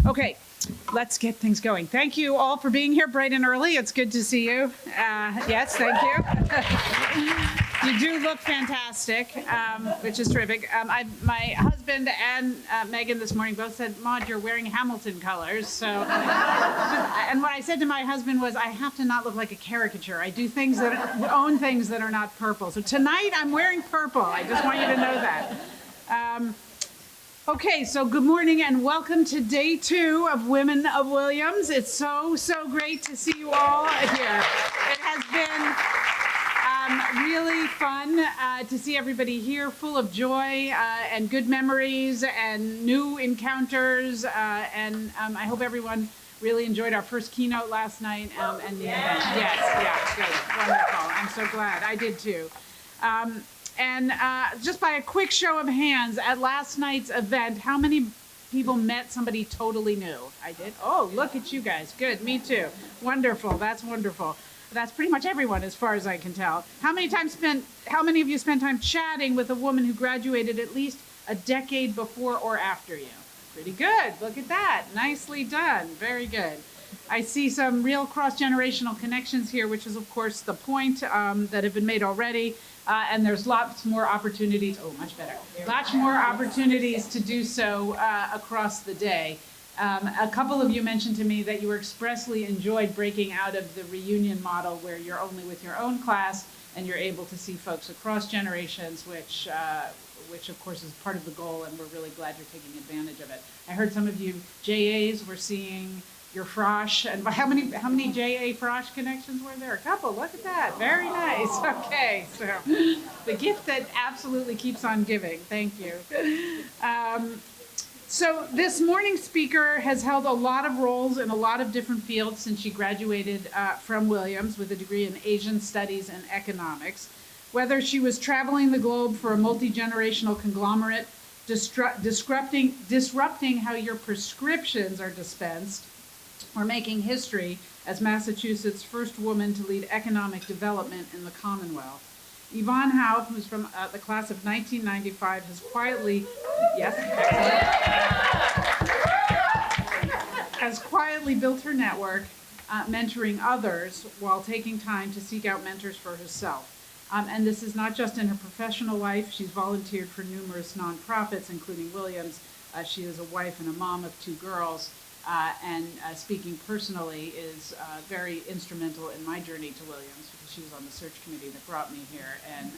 Okay, let's get things going. Thank you all for being here bright and early. It's good to see you. Yes, thank you. You do look fantastic, which is terrific. My husband and Megan this morning both said, Maud, you're wearing Hamilton colors. So, and what I said to my husband was, I have to not look like a caricature. I do things own things that are not purple. So tonight I'm wearing purple. I just want you to know that. Okay, so good morning and welcome to day 2 of Women of Williams. It's so great to see you all here. It has been really fun to see everybody here, full of joy and good memories and new encounters. And I hope everyone really enjoyed our first keynote last night and the event. Yes, good, wonderful. I'm so glad. I did too. And just by a quick show of hands, at last night's event, how many people met somebody totally new? I did? Oh, look at you guys. Good, me too. Wonderful, that's wonderful. That's pretty much everyone as far as I can tell. How many of you spent time chatting with a woman who graduated at least a decade before or after you? Pretty good, look at that. Nicely done, very good. I see some real cross-generational connections here, which is, of course, the point that have been made already. And there's lots more opportunities, much better. Lots more opportunities to do so across the day. A couple of you mentioned to me that you were expressly enjoyed breaking out of the reunion model where you're only with your own class and you're able to see folks across generations, which of course is part of the goal, and we're really glad you're taking advantage of it. I heard some of you JAs were seeing your frosh, and how many JA frosh connections were there? A couple, look at that, very nice. Okay, so the gift that absolutely keeps on giving, thank you. So this morning's speaker has held a lot of roles in a lot of different fields since she graduated from Williams with a degree in Asian Studies and Economics. Whether she was traveling the globe for a multi-generational conglomerate, disrupting how your prescriptions are dispensed, or making history as Massachusetts' first woman to lead economic development in the Commonwealth. Yvonne Houth, who's from the class of 1995, has quietly built her network, mentoring others while taking time to seek out mentors for herself. And this is not just in her professional life. She's volunteered for numerous nonprofits, including Williams. She is a wife and a mom of 2 girls. And speaking personally is very instrumental in my journey to Williams, because she was on the search committee that brought me here, and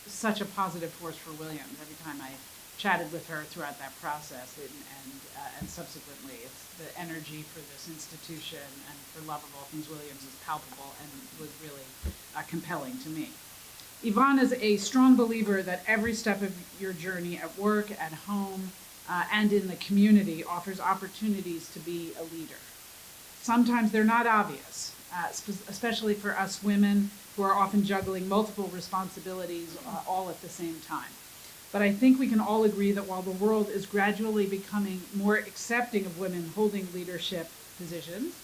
such a positive force for Williams. Every time I chatted with her throughout that process, and subsequently, it's the energy for this institution and for love of all things Williams is palpable and was really compelling to me. Yvonne is a strong believer that every step of your journey at work, at home, and in the community offers opportunities to be a leader. Sometimes they're not obvious, especially for us women who are often juggling multiple responsibilities all at the same time. But I think we can all agree that while the world is gradually becoming more accepting of women holding leadership positions,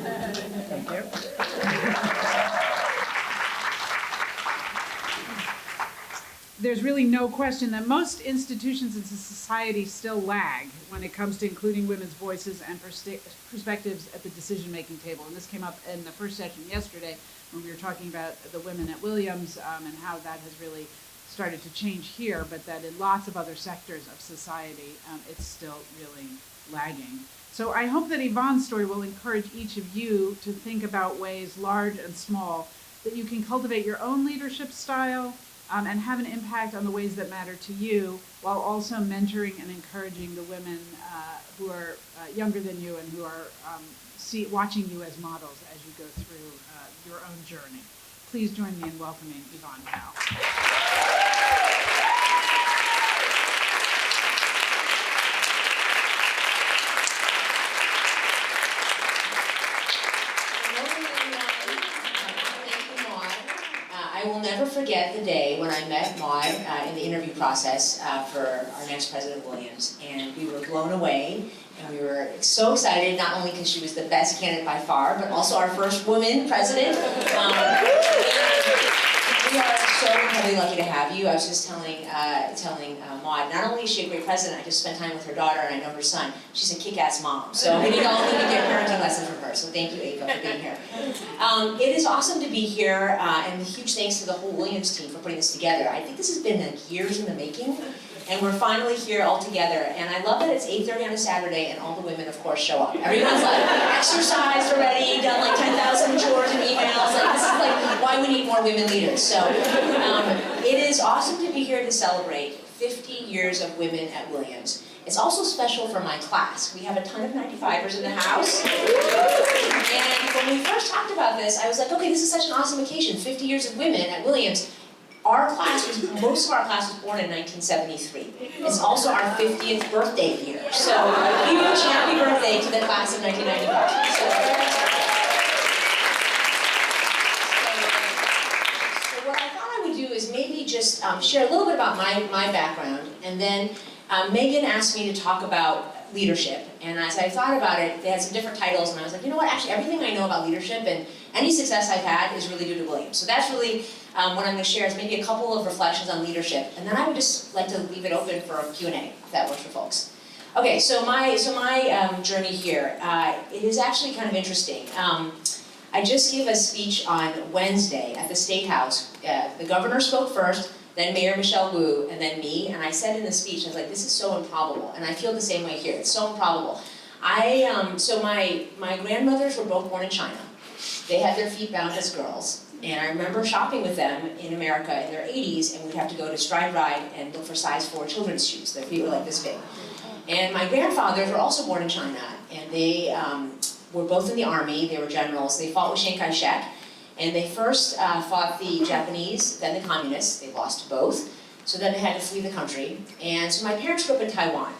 thank you. There's really no question that most institutions in society still lag when it comes to including women's voices and perspectives at the decision-making table. And this came up in the first session yesterday when we were talking about the women at Williams and how that has really started to change here, but that in lots of other sectors of society, it's still really lagging. So I hope that Yvonne's story will encourage each of you to think about ways, large and small, that you can cultivate your own leadership style, and have an impact on the ways that matter to you, while also mentoring and encouraging the women who are younger than you and who are watching you as models as you go through your own journey. Please join me in welcoming Yvonne Houth. I will never forget the day when I met Maud in the interview process for our next president of Williams, and we were blown away, and we were so excited, not only because she was the best candidate by far, but also our first woman president. We are so incredibly lucky to have you. I was just telling Maud, not only is she a great president, I just spent time with her daughter and I know her son. She's a kick-ass mom. So we all need to get parenting lessons from her. So thank you, Ava, for being here. It is awesome to be here, and huge thanks to the whole Williams team for putting this together. I think this has been like years in the making, and we're finally here all together. And I love that it's 8:30 on a Saturday and all the women, of course, show up. Everyone's like exercised already, done like 10,000 chores and emails. Like, this is like why we need more women leaders. So it is awesome to be here to celebrate 50 years of women at Williams. It's also special for my class. We have a ton of 95ers in the house. And when we first talked about this, I was like, okay, this is such an awesome occasion, 50 years of women at Williams. Most of our class was born in 1973. It's also our 50th birthday year. So huge happy birthday to the class of 1995. So what I thought I would do is maybe just share a little bit about my background, and then Megan asked me to talk about leadership. And as I thought about it, they had some different titles, and I was like, you know what, actually everything I know about leadership and any success I've had is really due to Williams. So that's really what I'm going to share, is maybe a couple of reflections on leadership, and then I would just like to leave it open for a Q&A, if that works for folks. Okay, so my journey here, it is actually kind of interesting. I just gave a speech on Wednesday at the State House. The governor spoke first, then Mayor Michelle Wu, and then me, and I said in the speech, I was like, this is so improbable, and I feel the same way here. It's so improbable. So my grandmothers were both born in China. They had their feet bound as girls. And I remember shopping with them in America in their 80s, and we'd have to go to Stride Ride and look for size 4 children's shoes. Their feet were like this big. And my grandfathers were also born in China, and they were both in the army. They were generals. They fought with Chiang Kai-shek, and they first fought the Japanese, then the communists. They lost both, so then they had to flee the country. And so my parents grew up in Taiwan,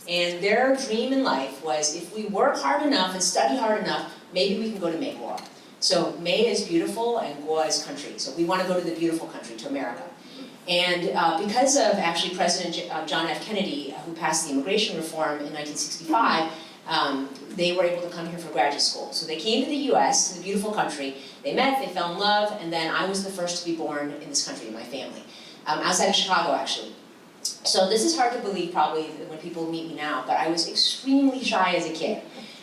and their dream in life was, if we work hard enough and study hard enough, maybe we can go to Mei. So Mei is beautiful and Guo is country. So we want to go to the beautiful country, to America. And because of actually President John F. Kennedy, who passed the immigration reform in 1965, they were able to come here for graduate school. So they came to the US, to the beautiful country. They met, they fell in love, and then I was the first to be born in this country in my family. Outside of Chicago, actually. So this is hard to believe probably when people meet me now, but I was extremely shy as a kid,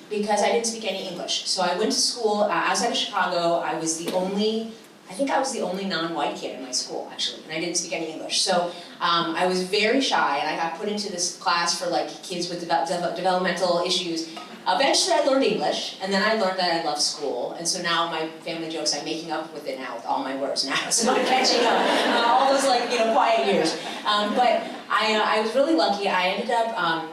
because I didn't speak any English. So I went to school outside of Chicago. I think I was the only non-white kid in my school, actually, and I didn't speak any English. So I was very shy, and I got put into this class for like kids with developmental issues. Eventually I learned English, and then I learned that I love school, and so now my family jokes, I'm making up with it now, with all my words now, so I'm catching up, all those quiet years. But I was really lucky. I ended up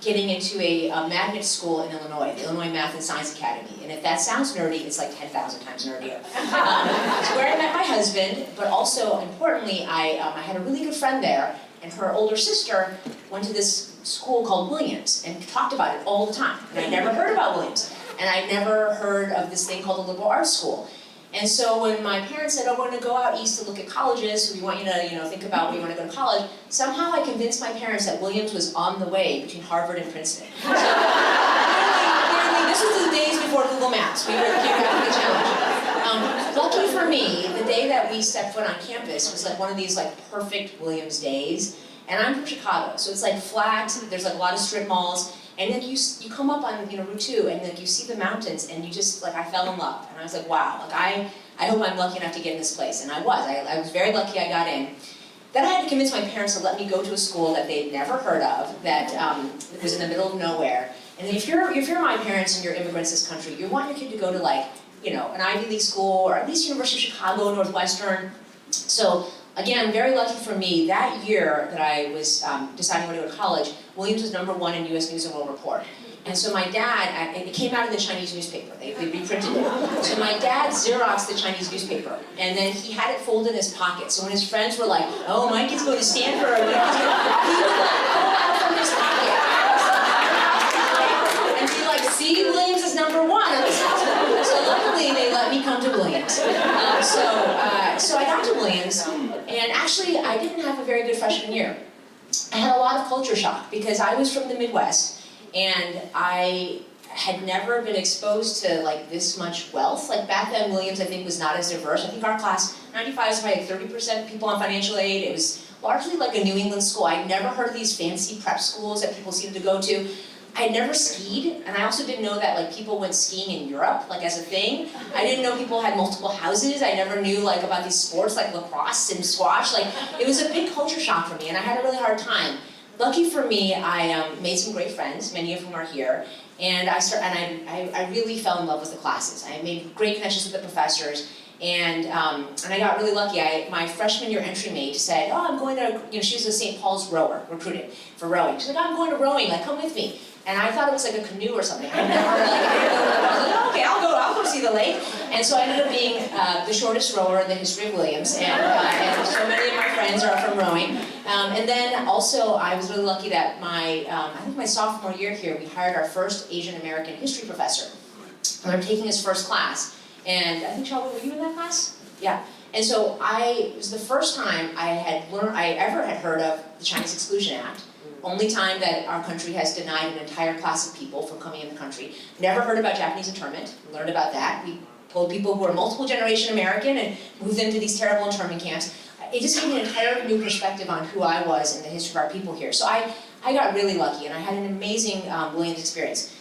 getting into a magnet school in Illinois, the Illinois Math and Science Academy. And if that sounds nerdy, it's like 10,000 times nerdier. It's where I met my husband, but also, importantly, I had a really good friend there, and her older sister went to this school called Williams and talked about it all the time. And I never heard about Williams. And I never heard of this thing called the Liberal Arts School. And so when my parents said, oh, we're going to go out east to look at colleges, so we want you to think about where you want to go to college, somehow I convinced my parents that Williams was on the way between Harvard and Princeton. So clearly, this was the days before Google Maps. We were geographically challenged. Lucky for me, the day that we stepped foot on campus was like one of these perfect Williams days. And I'm from Chicago, so it's flat, there's a lot of strip malls. And then you come up on Route 2 and you see the mountains and you just I fell in love, and I was like, wow, I hope I'm lucky enough to get in this place, and I was. I was very lucky I got in. Then I had to convince my parents to let me go to a school that they'd never heard of, that was in the middle of nowhere. And if you're my parents and you're immigrants in this country, you want your kid to go to an Ivy League school, or at least University of Chicago, Northwestern. So again, very lucky for me, that year that I was deciding when to go to college, Williams was #1 in US News and World Report. And so my dad, it came out in the Chinese newspaper, they reprinted it. So my dad Xeroxed the Chinese newspaper, and then he had it folded in his pocket. So when his friends were like, oh, my kid's going to Stanford, he would pull it out from his pocket. And be see, Williams is #1 on the system. So luckily they let me come to Williams. So I got to Williams, and actually I didn't have a very good freshman year. I had a lot of culture shock because I was from the Midwest, and I had never been exposed to like this much wealth. Like back then, Williams I think was not as diverse. I think our class, 95 is probably like 30% people on financial aid. It was largely like a New England school. I'd never heard of these fancy prep schools that people seem to go to. I had never skied, and I also didn't know that like people went skiing in Europe, like as a thing. I didn't know people had multiple houses. I never knew like about these sports like lacrosse and squash. Like it was a big culture shock for me, and I had a really hard time. Lucky for me, I made some great friends, many of whom are here, and I really fell in love with the classes. I made great connections with the professors, and I got really lucky. My freshman year entry mate said, "Oh, I'm going to," she was a St. Paul's rower, recruited for rowing. She's like, "Oh, I'm going to rowing, like come with me." And I thought it was like a canoe or something. I didn't know what it was. Like, oh, okay, I'll go see the lake. And so I ended up being the shortest rower in the history of Williams, and so many of my friends are from rowing. And then also, I was really lucky that I think my sophomore year here, we hired our first Asian American history professor. And I'm taking his first class. And I think, Charlotte, were you in that class? Yeah. And so it was the first time I ever had heard of the Chinese Exclusion Act. Only time that our country has denied an entire class of people from coming in the country. Never heard about Japanese internment. We learned about that. We pulled people who are multiple generation American and moved them to these terrible internment camps. It just gave me an entirely new perspective on who I was and the history of our people here. So I got really lucky, and I had an amazing Williams experience.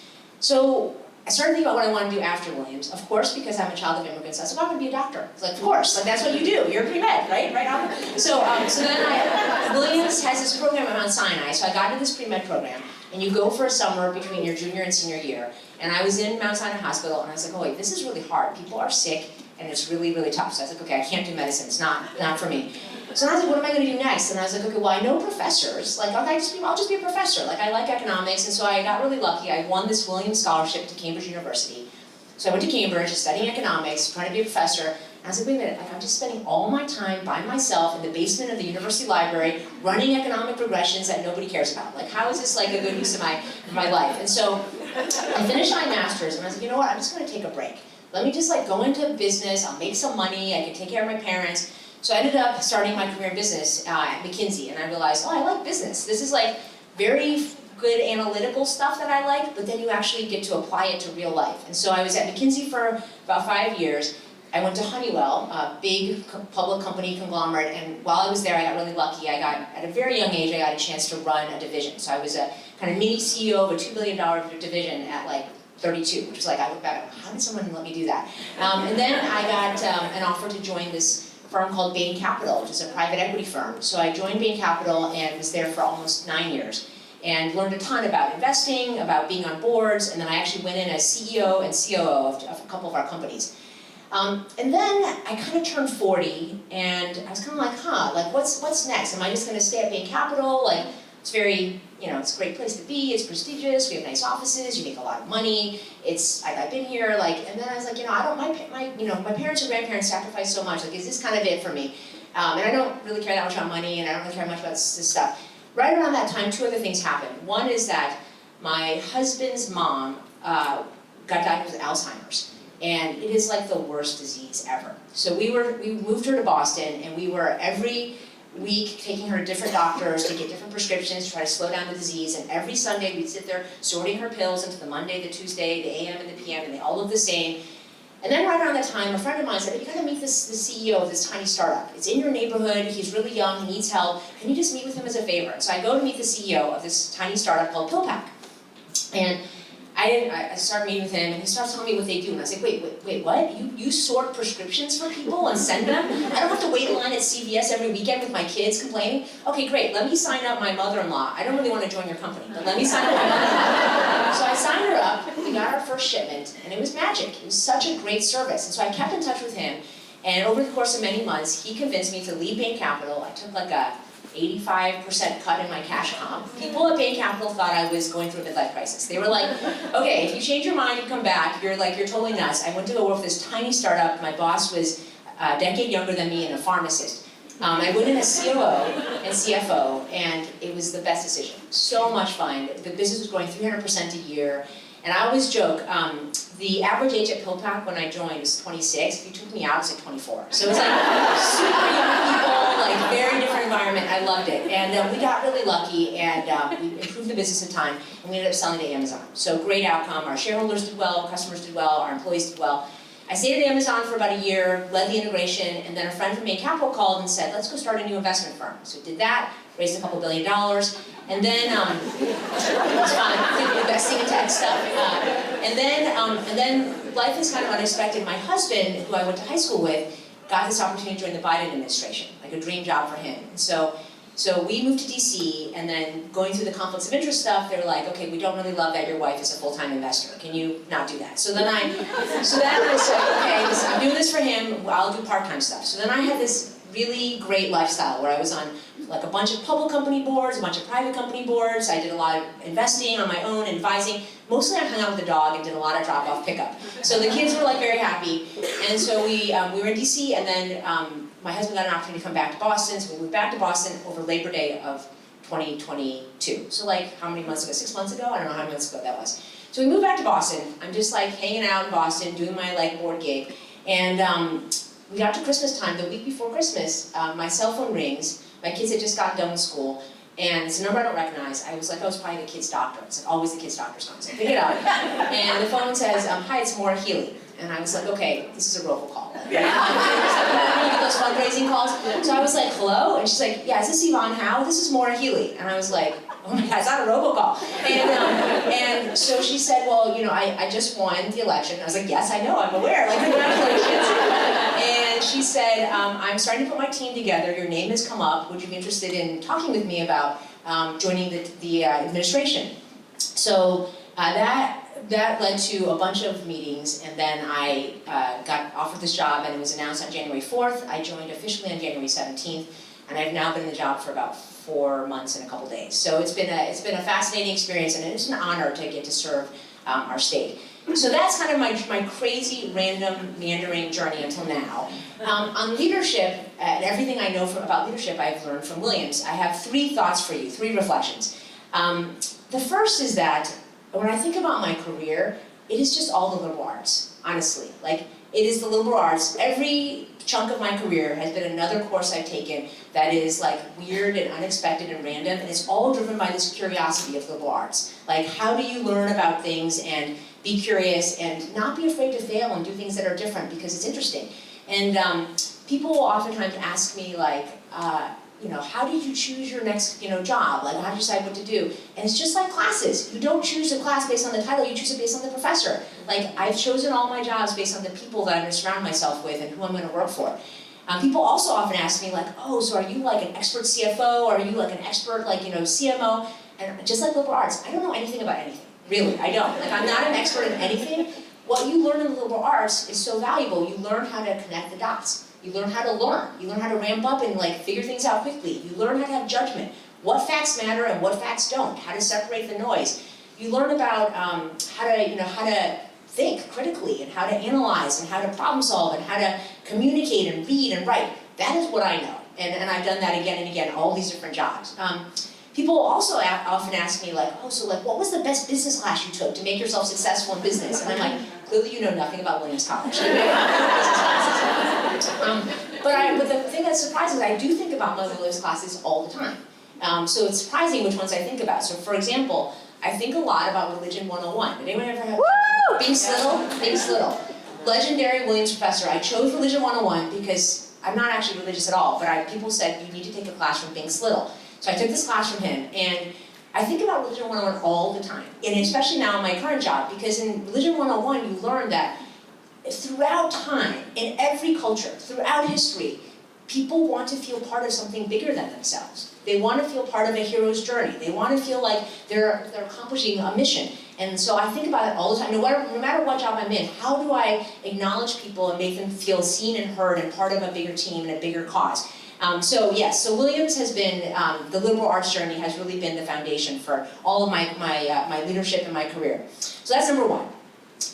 So I started thinking about what I wanted to do after Williams. Of course, because I'm a child of immigrants, I was like, I'm going to be a doctor. It's like, of course, like that's what you do. You're pre-med, right? Right? So then Williams has this program at Mount Sinai. So I got into this pre-med program, and you go for a summer between your junior and senior year. And I was in Mount Sinai Hospital, and I was like, oh wait, this is really hard. People are sick, and it's really, really tough. So I was like, okay, I can't do medicine. It's not for me. So then I was like, what am I going to do next? And I was like, okay, well, I know professors. Like, I'll just be a professor. Like, I like economics. And so I got really lucky. I won this Williams Scholarship to Cambridge University. So I went to Cambridge, studying economics, trying to be a professor. And I was like, wait a minute, like, I'm just spending all my time by myself in the basement of the university library, running economic progressions that nobody cares about. Like, how is this like a good use of my life? And so I finished my master's, and I was like, you know what, I'm just going to take a break. Let me just like go into business. I'll make some money. I can take care of my parents. So I ended up starting my career in business at McKinsey, and I realized, oh, I like business. This is like very good analytical stuff that I like, but then you actually get to apply it to real life. And so I was at McKinsey for about 5 years. I went to Honeywell, a big public company conglomerate, and while I was there, I got really lucky. At a very young age, I got a chance to run a division. So I was a kind of mini CEO of a $2 billion division at like 32, which is like, I look back, how did someone let me do that? And then I got an offer to join this firm called Bain Capital, which is a private equity firm. So I joined Bain Capital and was there for almost 9 years and learned a ton about investing, about being on boards, and then I actually went in as CEO and COO of a couple of our companies. And then I kind of turned 40, and I was kind of like, like what's next? Am I just going to stay at Bain Capital? Like, it's very, it's a great place to be, it's prestigious, we have nice offices, you make a lot of money, I've been here, like, and then I was like, my parents and grandparents sacrificed so much, like, is this kind of it for me? And I don't really care that much about money, and I don't really care much about this stuff. Right around that time, 2 other things happened. One is that my husband's mom got diagnosed with Alzheimer's, and it is like the worst disease ever. So we moved her to Boston, and we were every week taking her to different doctors to get different prescriptions to try to slow down the disease, and every Sunday we'd sit there sorting her pills into the Monday, the Tuesday, the AM and the PM, and they all look the same. And then right around that time, a friend of mine said, you gotta meet the CEO of this tiny startup. It's in your neighborhood, he's really young, he needs help, can you just meet with him as a favor? So I go to meet the CEO of this tiny startup called PillPack. And I started meeting with him, and he starts telling me what they do, and I was like, wait, what? You sort prescriptions for people and send them? I don't have to wait in line at CVS every weekend with my kids complaining? Okay, great, let me sign up my mother-in-law. I don't really want to join your company, but let me sign up my mother-in-law. So I signed her up, we got our first shipment, and it was magic. It was such a great service, and so I kept in touch with him, and over the course of many months, he convinced me to leave Bain Capital. I took like a 85% cut in my cash comp. People at Bain Capital thought I was going through a midlife crisis. They were like, okay, if you change your mind, you come back, you're totally nuts. I went to go work for this tiny startup. My boss was a decade younger than me and a pharmacist. I went in as COO and CFO, and it was the best decision. So much fun. The business was growing 300% a year, And I always joke, the average age at PillPack when I joined was 26. If you took me out, it was like 24. So it was like super young people, like very different environment. I loved it. And we got really lucky, and we improved the business in time, and we ended up selling to Amazon. So great outcome. Our shareholders did well, customers did well, our employees did well. I stayed at Amazon for about a year, led the integration, and then a friend from Main Capital called and said, let's go start a new investment firm. So we did that, raised a couple $1 billion, and then, it was fun, investing in tech stuff. And then life is kind of unexpected. My husband, who I went to high school with, got this opportunity to join the Biden administration, like a dream job for him. And so we moved to DC, and then going through the conflicts of interest stuff, they were like, okay, we don't really love that your wife is a full-time investor. Can you not do that? So then I said, okay, I'm doing this for him, I'll do part-time stuff. So then I had this really great lifestyle where I was on like a bunch of public company boards, a bunch of private company boards. I did a lot of investing on my own, advising. Mostly I hung out with the dog and did a lot of drop-off pickup. So the kids were like very happy. And so we were in DC, and then my husband got an opportunity to come back to Boston. So we moved back to Boston over Labor Day of 2022. So like how many months ago? 6 months ago? I don't know how many months ago that was. So we moved back to Boston. I'm just like hanging out in Boston, doing my like board gig. And we got to Christmas time, the week before Christmas, my cell phone rings. My kids had just gotten done with school, and it's a number I don't recognize. I was like, oh, it's probably the kid's doctor. It's like always the kid's doctor's calling. So I pick it up, and the phone says, hi, it's Maura Healey. And I was like, okay, this is a robocall. You get those fundraising calls? So I was like, hello? And she's like, yeah, is this Yvonne Howe? This is Maura Healey. And I was like, oh my God, it's not a robocall. And so she said, well, you know, I just won the election. I was like, yes, I know, I'm aware. Like, congratulations. And she said, I'm starting to put my team together. Your name has come up. Would you be interested in talking with me about joining the administration? So that led to a bunch of meetings, and then I got offered this job, and it was announced on January 4th. I joined officially on January 17th, and I've now been in the job for about 4 months and a couple days. So it's been a fascinating experience, and it's an honor to get to serve our state. So that's kind of my crazy, random, meandering journey until now. On leadership, and everything I know about leadership I've learned from Williams, I have 3 thoughts for you, 3 reflections. The first is that when I think about my career, it is just all the liberal arts, honestly. Like, it is the liberal arts. Every chunk of my career has been another course I've taken that is like weird and unexpected and random, and it's all driven by this curiosity of liberal arts. Like, how do you learn about things and be curious and not be afraid to fail and do things that are different because it's interesting. And people will oftentimes ask me like, you know, how did you choose your next, job? Like, how did you decide what to do? And it's just like classes. You don't choose a class based on the title, you choose it based on the professor. Like, I've chosen all my jobs based on the people that I'm going to surround myself with and who I'm going to work for. People also often ask me like, oh, so are you like an expert CFO? Or are you like an expert CMO? And just like liberal arts, I don't know anything about anything. Really, I don't. Like, I'm not an expert in anything. What you learn in the liberal arts is so valuable. You learn how to connect the dots. You learn how to learn. You learn how to ramp up and figure things out quickly. You learn how to have judgment. What facts matter and what facts don't. How to separate the noise. You learn about how to think critically and how to analyze and how to problem solve and how to communicate and read and write. That is what I know. And I've done that again and again, all these different jobs. People also often ask me like, oh, so like, what was the best business class you took to make yourself successful in business? And I'm like, clearly you know nothing about Williams College. But the thing that surprises, I do think about my Williams classes all the time. So it's surprising which ones I think about. So for example, I think a lot about Religion 101. Did anyone ever have Bing Slittle? Bing Slittle. Legendary Williams professor. I chose Religion 101 because I'm not actually religious at all, but people said you need to take a class from Bing Slittle. So I took this class from him, and I think about Religion 101 all the time, and especially now in my current job, because in Religion 101 you learn that throughout time, in every culture, throughout history, people want to feel part of something bigger than themselves. They want to feel part of a hero's journey. They want to feel like they're accomplishing a mission. And so I think about it all the time. No matter what job I'm in, how do I acknowledge people and make them feel seen and heard and part of a bigger team and a bigger cause? So Williams has been, the liberal arts journey has really been the foundation for all of my leadership and my career. So that's number 1.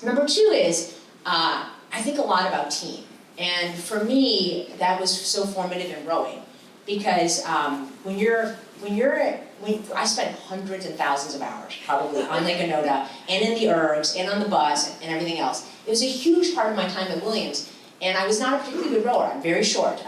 Number 2 is, I think a lot about team. And for me, that was so formative in rowing. Because when you're I spent hundreds and thousands of hours, probably, on Lake Anota, and in the ergs, and on the bus, and everything else. It was a huge part of my time at Williams, and I was not a particularly good rower. I'm very short.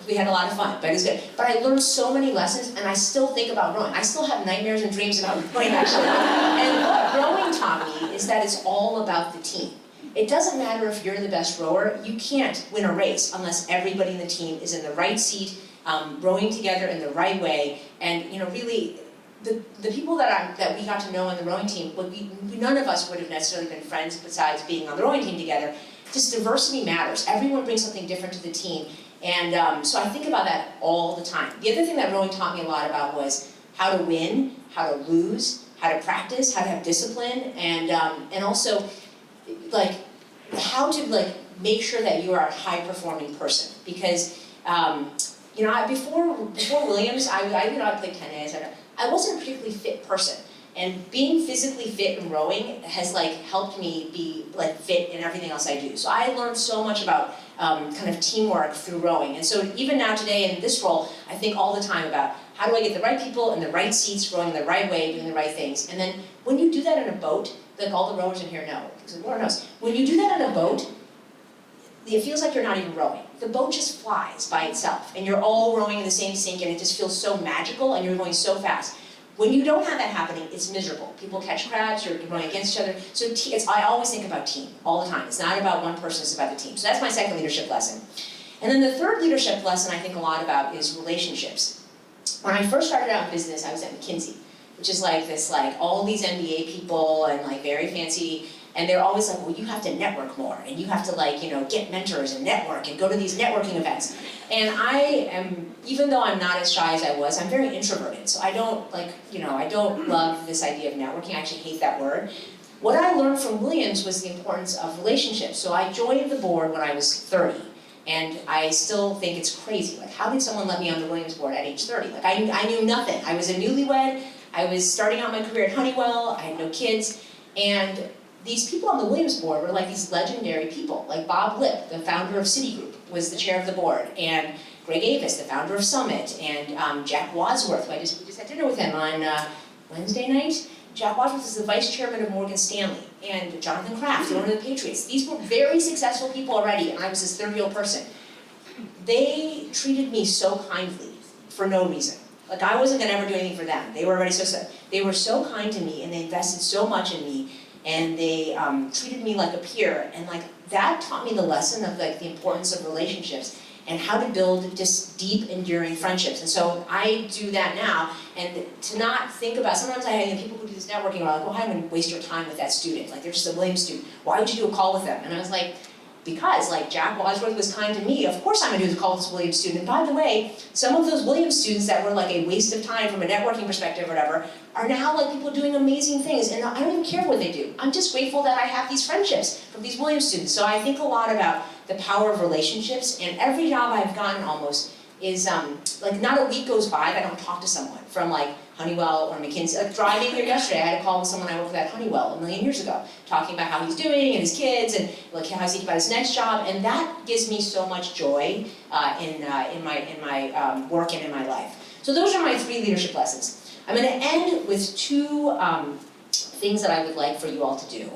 We had a lot of fun, but it was good. But I learned so many lessons, and I still think about rowing. I still have nightmares and dreams about rowing, actually. And what rowing taught me is that it's all about the team. It doesn't matter if you're the best rower. You can't win a race unless everybody in the team is in the right seat, rowing together in the right way. And really, the people that we got to know on the rowing team, none of us would have necessarily been friends besides being on the rowing team together. Just diversity matters. Everyone brings something different to the team. And so I think about that all the time. The other thing that rowing taught me a lot about was how to win, how to lose, how to practice, how to have discipline, and also how to make sure that you are a high-performing person. Because before Williams, I played tennis. I wasn't a particularly fit person. And being physically fit in rowing has helped me be fit in everything else I do. So I learned so much about kind of teamwork through rowing. And so even now today in this role, I think all the time about how do I get the right people in the right seats, rowing the right way, doing the right things. And then when you do that in a boat, like all the rowers in here know, because Laura knows, when you do that in a boat, it feels like you're not even rowing. The boat just flies by itself, and you're all rowing in the same sync, and it just feels so magical, and you're going so fast. When you don't have that happening, it's miserable. People catch crabs, you're running against each other. So I always think about team, all the time. It's not about one person, it's about the team. So that's my second leadership lesson. And then the third leadership lesson I think a lot about is relationships. When I first started out in business, I was at McKinsey, which is all these MBA people and very fancy, and they're always well, you have to network more, and you have to get mentors and network and go to these networking events. And I am, even though I'm not as shy as I was, I'm very introverted. So I don't I don't love this idea of networking. I actually hate that word. What I learned from Williams was the importance of relationships. So I joined the board when I was 30. And I still think it's crazy. How did someone let me on the Williams board at age 30? I knew nothing. I was a newlywed. I was starting out my career at Honeywell. I had no kids. And these people on the Williams board were these legendary people. Bob Lipp, the founder of Citigroup, was the chair of the board. And Greg Avis, the founder of Summit. And Jack Wadsworth, we just had dinner with him on Wednesday night. Jack Wadsworth is the vice chairman of Morgan Stanley. And Jonathan Kraft, the owner of the Patriots. These were very successful people already, and I was this 30-year-old person. They treated me so kindly for no reason. I wasn't going to ever do anything for them. They were already they were so kind to me, and they invested so much in me, and they treated me like a peer. And that taught me the lesson of the importance of relationships and how to build just deep, enduring friendships. And so I do that now, and to not think about, sometimes I have people who do this networking are well, why am I going to waste your time with that student? They're just a Williams student. Why would you do a call with them? And I was because Jack Wadsworth was kind to me, of course I'm going to do the call with this Williams student. And by the way, some of those Williams students that were a waste of time from a networking perspective or whatever, are now people doing amazing things, and I don't even care what they do. I'm just grateful that I have these friendships from these Williams students. So I think a lot about the power of relationships, and every job I've gotten almost is, not a week goes by that I don't talk to someone from Honeywell or McKinsey. Driving here yesterday, I had a call with someone I worked with at Honeywell a million years ago, talking about how he's doing and his kids, and how he's thinking about his next job, and that gives me so much joy in my work and in my life. So those are my 3 leadership lessons. I'm going to end with 2 things that I would like for you all to do.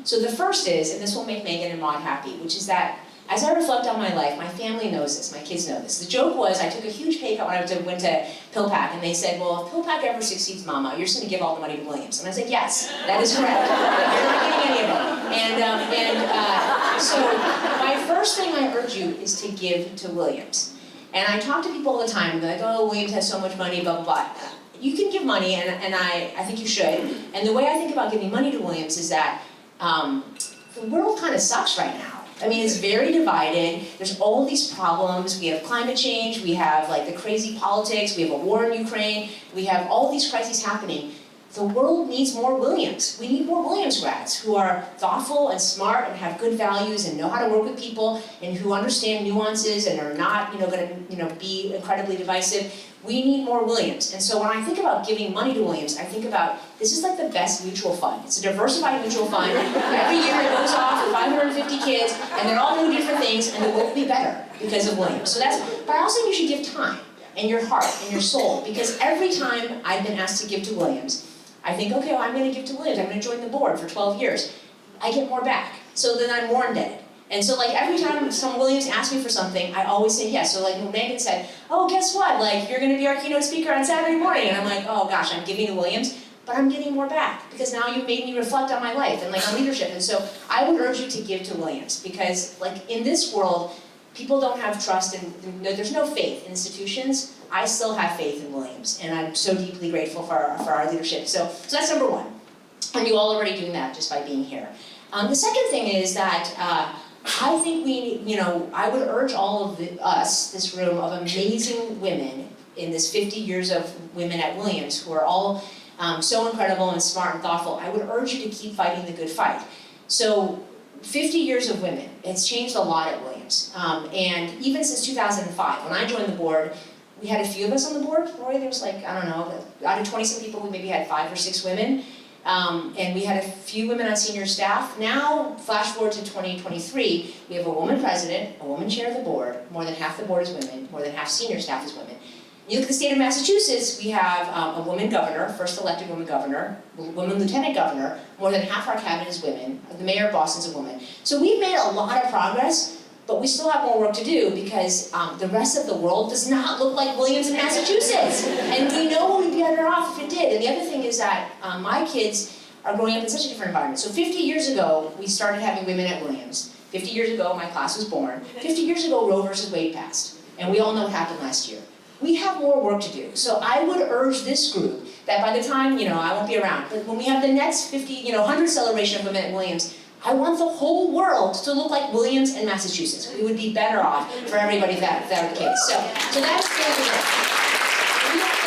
So the first is, and this will make Megan and Maud happy, which is that as I reflect on my life, my family knows this, my kids know this. The joke was I took a huge pay cut when I went to PillPack, and they said, well, if PillPack ever succeeds, Mama, you're just going to give all the money to Williams. And I said, yes, that is correct. You're not getting any of it. So my first thing I urge you is to give to Williams. And I talk to people all the time, they're oh, Williams has so much money, blah, blah, blah. You can give money, and I think you should. And the way I think about giving money to Williams is that the world kind of sucks right now. It's very divided. There's all these problems. We have climate change. We have the crazy politics. We have a war in Ukraine. We have all these crises happening. The world needs more Williams. We need more Williams grads who are thoughtful and smart and have good values and know how to work with people and who understand nuances and are not, going to be incredibly divisive. We need more Williams. And so when I think about giving money to Williams, I think about this is the best mutual fund. It's a diversified mutual fund. Every year it goes off with 550 kids, and they're all doing different things, and the world will be better because of Williams. So but I also think you should give time. and your heart and your soul. Because every time I've been asked to give to Williams, I think, okay, well, I'm going to give to Williams. I'm going to join the board for 12 years. I get more back. So then I'm more indebted. And so like every time some Williams asks me for something, I always say yes. So like when Megan said, oh, guess what? Like you're going to be our keynote speaker on Saturday morning. And I'm like, oh gosh, I'm giving to Williams, but I'm getting more back because now you've made me reflect on my life and like on leadership. And so I would urge you to give to Williams because like in this world, people don't have trust and there's no faith in institutions. I still have faith in Williams and I'm so deeply grateful for our leadership. So that's number one. And you all already doing that just by being here. The second thing is that I think I would urge all of us, this room of amazing women in this 50 years of women at Williams who are all so incredible and smart and thoughtful. I would urge you to keep fighting the good fight. So 50 years of women, it's changed a lot at Williams. And even since 2005, when I joined the board, we had a few of us on the board. Roy, there was like, I don't know, out of 20-some people, we maybe had 5 or 6 women. And we had a few women on senior staff. Now, flash forward to 2023, we have a woman president, a woman chair of the board, more than half the board is women, more than half senior staff is women. You look at the state of Massachusetts, we have a woman governor, first elected woman governor, woman lieutenant governor, more than half our cabinet is women, the mayor of Boston's a woman. So we've made a lot of progress, but we still have more work to do because the rest of the world does not look like Williams in Massachusetts. And we know we'd be better off if it did. And the other thing is that my kids are growing up in such a different environment. So 50 years ago, we started having women at Williams. 50 years ago, my class was born. 50 years ago, Roe versus Wade passed. And we all know what happened last year. We have more work to do. So I would urge this group that by the time, I won't be around, but when we have the next 50, 100 celebration of women at Williams, I want the whole world to look like Williams and Massachusetts. We would be better off for everybody that were the case. So that's the other thing.